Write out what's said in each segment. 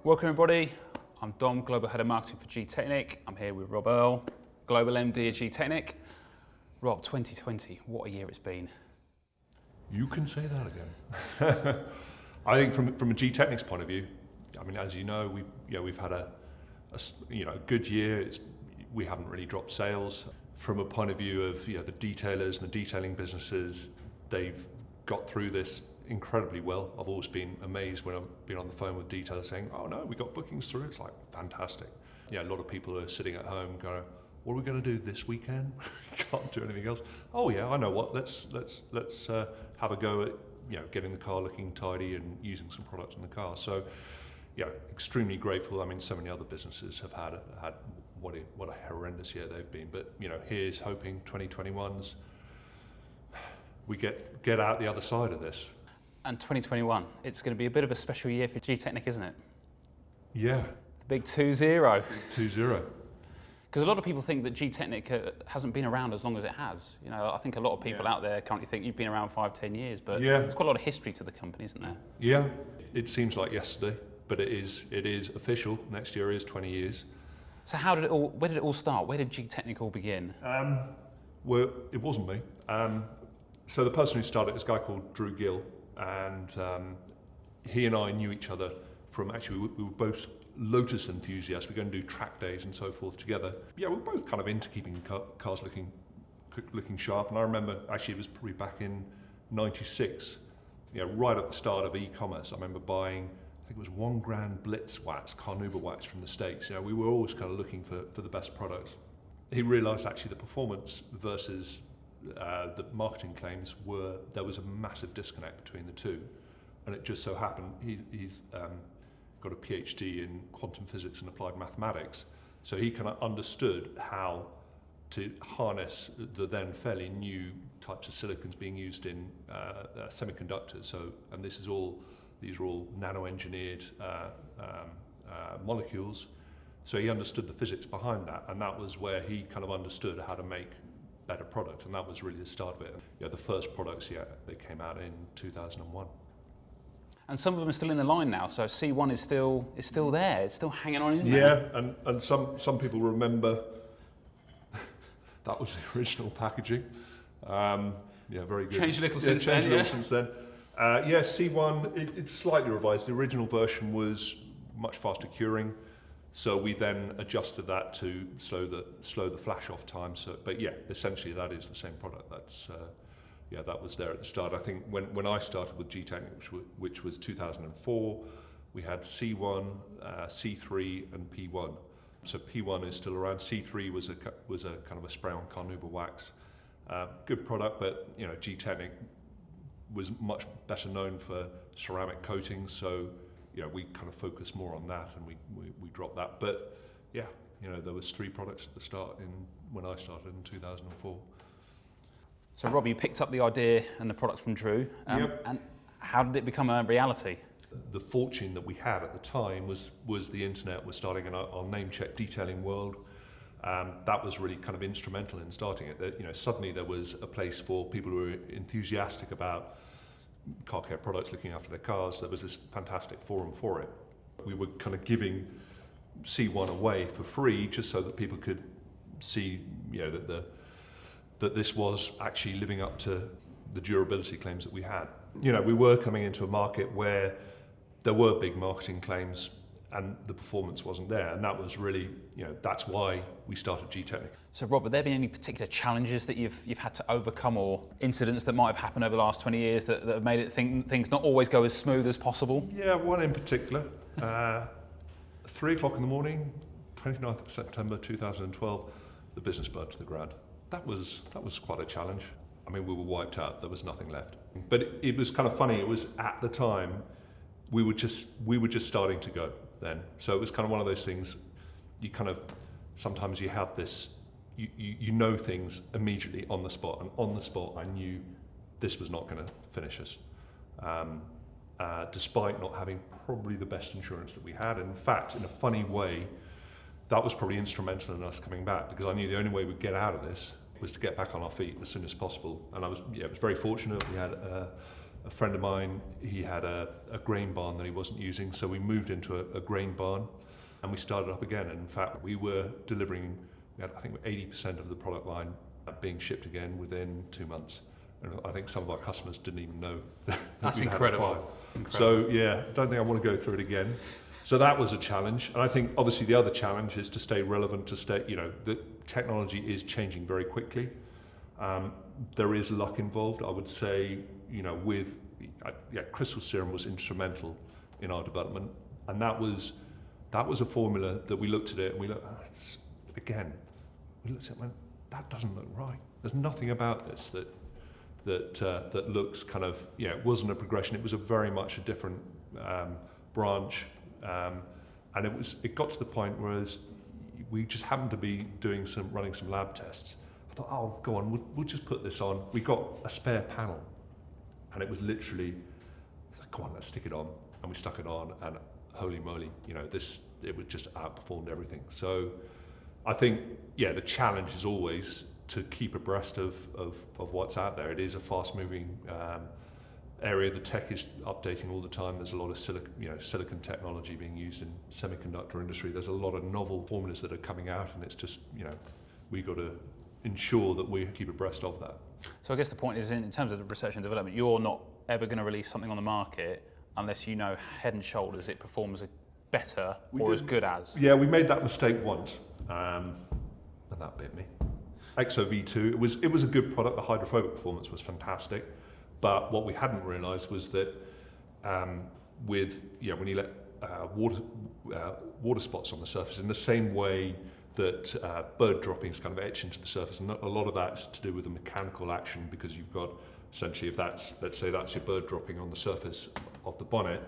Welcome everybody, I'm Dom, Global Head of Marketing for Gtechniq. I'm here with Rob Earle, Global MD at Gtechniq. Rob, 2020, what a year it's been. You can say that again. I think from a Gtechniq's point of view, I mean, as you know, we've had a good year. We haven't really dropped sales. From a point of view of the detailers and the detailing businesses, they've got through this incredibly well. I've always been amazed when I've been on the phone with detailers saying, "Oh no, we got bookings through." It's like fantastic. Yeah, a lot of people are sitting at home going, "What are we going to do this weekend? Can't do anything else." Oh yeah, I know what. Let's have a go at getting the car looking tidy and using some products in the car. So yeah, extremely grateful. I mean, so many other businesses have had what a horrendous year they've been. But here's hoping 2021's we get out the other side of this. And 2021, it's going to be a bit of a special year for Gtechniq, isn't it? Yeah. The big 2-0. 2-0. Because a lot of people think that Gtechniq hasn't been around as long as it has. I think a lot of people out there currently think you've been around 5-10 years, but there's quite a lot of history to the company, isn't there? Yeah, it seems like yesterday, but it is official. Next year is 20 years. So where did it all start? Where did Gtechniq all begin? Well, it wasn't me. So the person who started it is a guy called Drew Gill, and he and I knew each other from, actually we were both Lotus enthusiasts. We go and do track days and so forth together. Yeah, we were both kind of into keeping cars looking sharp. And I remember, actually it was probably back in '96, right at the start of e-commerce. I remember buying, I think it was 1 grand Blitz wax, Carnauba wax from the States. We were always kind of looking for the best products. He realised actually the performance versus the marketing claims there was a massive disconnect between the two, and it just so happened he's got a PhD in quantum physics and applied mathematics, so he kind of understood how to harness the then fairly new types of silicons being used in semiconductors. So, and these are all nano-engineered molecules. So he understood the physics behind that, and that was where he kind of understood how to make better product, and that was really the start of it. The first products, they came out in 2001. And some of them are still in the line now, so C1 is still there, it's still hanging on in there. Yeah, and some people remember that was the original packaging. Very good. Changed a little since then. Yeah, C1, it's slightly revised. The original version was much faster curing. So we then adjusted that to slow the flash off time. So, but yeah, essentially that is the same product. That was there at the start. I think when I started with Gtechniq, which was 2004, we had C1, C3, and P1. So P1 is still around. C3 was a kind of a spray-on Carnauba wax. Good product, but Gtechniq was much better known for ceramic coatings. So we kind of focused more on that, and we dropped that. But yeah, there was 3 products at the start when I started in 2004. So Rob, you picked up the idea and the products from Drew, and how did it become a reality? The fortune that we had at the time was the internet was starting in our name check detailing world. That was really kind of instrumental in starting it. Suddenly there was a place for people who were enthusiastic about car care products, looking after their cars. There was this fantastic forum for it. We were kind of giving C1 away for free just so that people could see that this was actually living up to the durability claims that we had. We were coming into a market where there were big marketing claims and the performance wasn't there, and that was really, that's why we started Gtechniq. So Rob, have there been any particular challenges that you've had to overcome, or incidents that might have happened over the last 20 years that have made it things not always go as smooth as possible? Yeah, one in particular. 3 o'clock in the morning, 29th of September 2012, the business burned to the ground. That was quite a challenge. I mean, we were wiped out. There was nothing left. But it was kind of funny. It was at the time we were just starting to go then. So it was kind of one of those things. You kind of sometimes you have this. You know things immediately on the spot, and on the spot I knew this was not going to finish us, despite not having probably the best insurance that we had. In fact, in a funny way, that was probably instrumental in us coming back, because I knew the only way we'd get out of this was to get back on our feet as soon as possible. And I was very fortunate. We had a friend of mine, he had a grain barn that he wasn't using, so we moved into a grain barn and we started up again. And in fact, we were delivering, we had, I think, 80% of the product line being shipped again within 2 months. And I think some of our customers didn't even know that That's we incredible. had So yeah, I don't think I want to go through it again. So that was a challenge. And I think obviously the other challenge is to stay relevant, to stay, the technology is changing very quickly. There is luck involved. I would say, crystal serum was instrumental in our development. And that was a formula that we looked at it and we looked at it and went, that doesn't look right. There's nothing about this that looks kind of, it wasn't a progression. It was a very much a different branch. And it got to the point where we just happened to be running some lab tests. I thought, oh, go on, we'll just put this on. We got a spare panel, and it was literally, go on, let's stick it on. And we stuck it on, and holy moly, it was just outperformed everything. So I think, the challenge is always to keep abreast of what's out there. It is a fast-moving area. The tech is updating all the time. There's a lot of silicon technology being used in semiconductor industry. There's a lot of novel formulas that are coming out, and it's just, we got to ensure that we keep abreast of that. So I guess the point is, in terms of the research and development, you're not ever going to release something on the market unless you know head and shoulders it performs better as good as. Yeah, we made that mistake once, and that bit me. Exo V2, it was a good product. The hydrophobic performance was fantastic, but what we hadn't realised was that when you let water spots on the surface, in the same way that bird droppings kind of etch into the surface, and a lot of that's to do with the mechanical action, because you've got essentially, if let's say that's your bird dropping on the surface of the bonnet,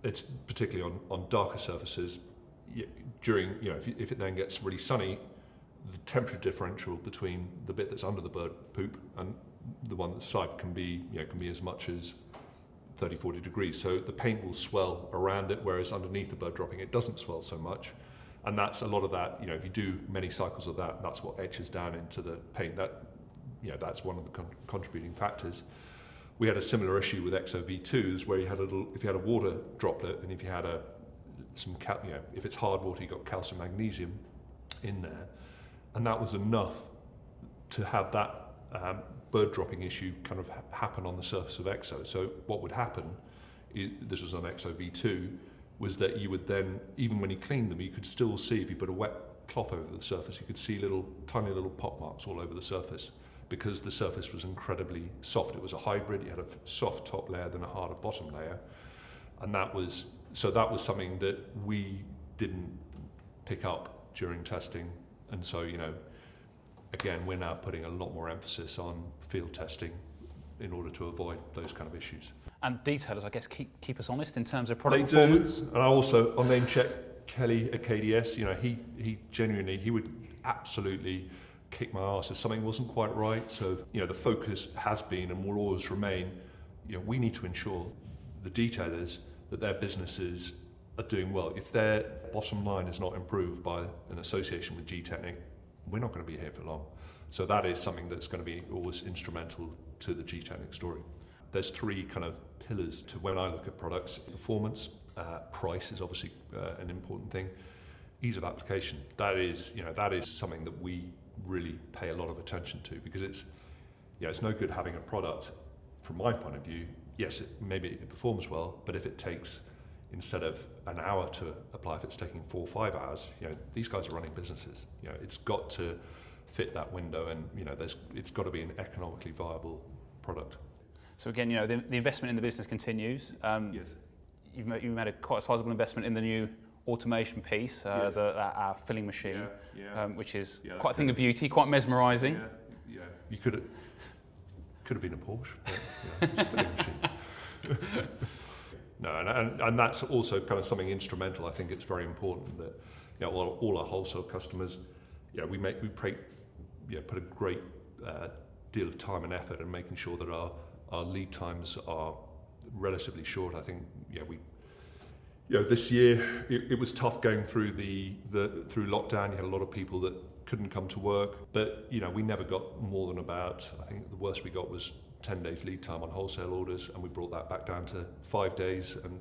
it's particularly on darker surfaces. If it then gets really sunny, the temperature differential between the bit that's under the bird poop and the one that's side can be as much as 30-40 degrees. So the paint will swell around it, whereas underneath the bird dropping it doesn't swell so much. And that's a lot of that, if you do many cycles of that, that's what etches down into the paint. That's one of the contributing factors. We had a similar issue with Exo V2s, where if you had a water droplet, and if you had if it's hard water, you got calcium, magnesium in there, and that was enough to have that bird dropping issue kind of happen on the surface of Exo. So what would happen, this was on Exo V2, was that you would then, even when you cleaned them, you could still see, if you put a wet cloth over the surface, you could see tiny little pop marks all over the surface, because the surface was incredibly soft. It was a hybrid. You had a soft top layer, then a harder bottom layer, and that was something that we didn't pick up during testing. And so, again, we're now putting a lot more emphasis on field testing in order to avoid those kind of issues. And detailers, I guess, keep us honest in terms of product they performance. Do, and I'll name check Kelly at KDS. He genuinely, he would absolutely kick my ass if something wasn't quite right. So, the focus has been and will always remain, we need to ensure the detailers that their businesses are doing well. If their bottom line is not improved by an association with Gtechniq, we're not going to be here for long. So that is something that's going to be always instrumental to the Gtechniq story. There's three kind of pillars to when I look at products. Performance, price is obviously an important thing. Ease of application, that is something that we really pay a lot of attention to, because it's no good having a product, from my point of view, yes, maybe it performs well, but if it takes, instead of an hour to apply, if it's taking 4 or 5 hours, these guys are running businesses. It's got to fit that window, and it's got to be an economically viable product. So again, the investment in the business continues. Yes. You've made quite a sizable investment in the new automation piece, Yes. Our filling machine, Yeah. Which is quite a thing of beauty, quite mesmerising. Yeah. You could have been a Porsche, but it's a filling machine. No, and that's also kind of something instrumental. I think it's very important that all our wholesale customers, we put a great deal of time and effort in making sure that our lead times are relatively short. I think this year it was tough going through through lockdown. You had a lot of people that couldn't come to work, but we never got more than about, I think the worst we got was 10 days lead time on wholesale orders, and we brought that back down to 5 days. And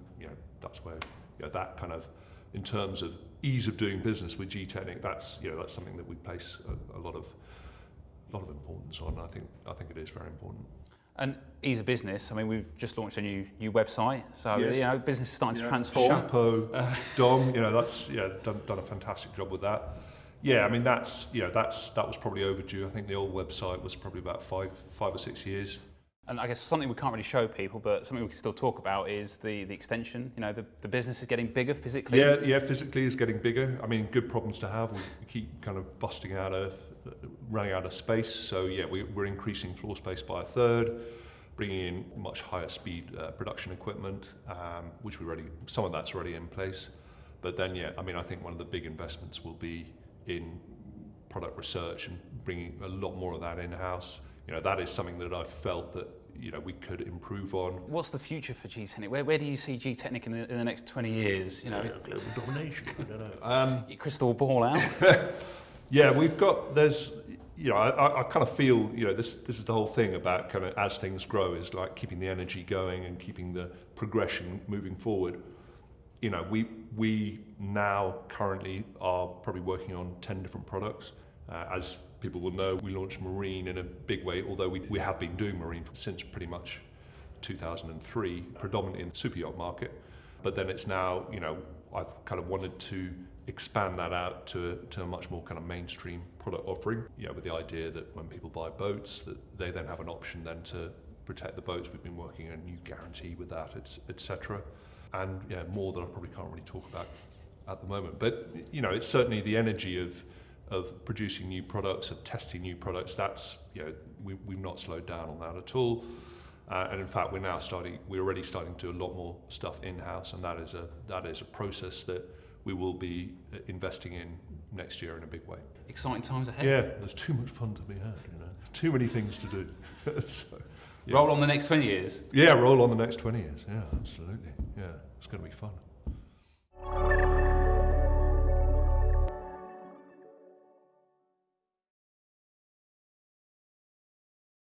that's where that kind of, in terms of ease of doing business with Gtechniq, that's something that we place a lot of importance on. I think it is very important. And ease of business, I mean, we've just launched a new website, so yes. Business is starting to transform. Chapeau, Dom, that's done a fantastic job with that. Yeah, I mean that was probably overdue. I think the old website was probably about five or 6 years. And I guess something we can't really show people, but something we can still talk about is the extension. The business is getting bigger physically. Yeah, physically is getting bigger. I mean, good problems to have. We keep kind of running out of space. So yeah, we're increasing floor space by a third, bringing in much higher speed production equipment, which some of that's already in place. But then I think one of the big investments will be in product research and bringing a lot more of that in-house. That is something that I've felt that we could improve on. What's the future for Gtechniq? Where do you see Gtechniq in the next 20 years? Global domination. I don't know. Your crystal ball out. Yeah, I kind of feel this is the whole thing about kind of as things grow is like keeping the energy going and keeping the progression moving forward. We now currently are probably working on 10 different products. As people will know, we launched marine in a big way, although we have been doing marine since pretty much 2003, predominantly in the super yacht market. But then it's now, I've kind of wanted to expand that out to a much more kind of mainstream product offering, with the idea that when people buy boats, that they then have an option then to protect the boats. We've been working on a new guarantee with that, etc. And more that I probably can't really talk about at the moment. But it's certainly the energy of producing new products, of testing new products. That's we've not slowed down on that at all. And in fact, we're already starting to do a lot more stuff in-house, and that is a process that we will be investing in next year in a big way. Exciting times ahead. Yeah, there's too much fun to be had. Too many things to do. So, roll on the next 20 years. Yeah, roll on the next 20 years. Yeah, absolutely. Yeah, it's going to be fun.